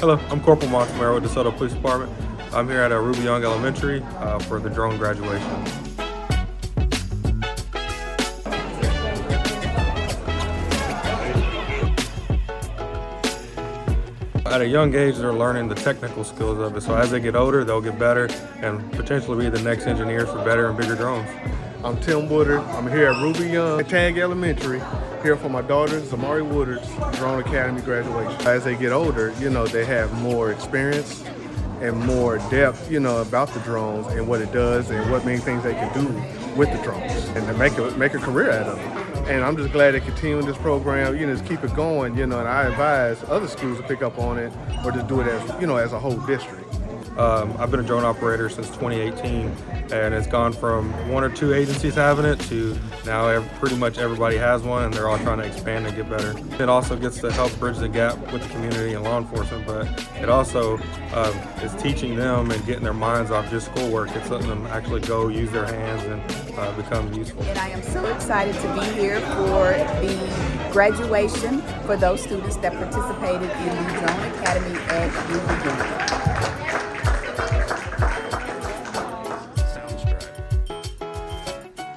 Hello, I'm Corporal Montemayor with DeSoto Police Department. I'm here at Ruby Young Elementary for the drone graduation. At a young age, they're learning the technical skills of it, so as they get older, they'll get better and potentially be the next engineers for better and bigger drones. I'm Tim Woodard. I'm here at Ruby Young at Tag Elementary, here for my daughter, Zamari Woodard's Drone Academy graduation. As they get older, they have more experience and more depth, about the drones and what it does and what many things they can do with the drones and to make a career out of it. And I'm just glad they continue this program, just keep it going, and I advise other schools to pick up on it or just do it as, as a whole district. I've been a drone operator since 2018, and it's gone from one or two agencies having it to now pretty much everybody has one, and they're all trying to expand and get better. It also gets to help bridge the gap with the community and law enforcement, but it also is teaching them and getting their minds off just schoolwork. It's letting them actually go use their hands and become useful. And I am so excited to be here for the graduation for those students that participated in the Drone Academy at Ruby Young.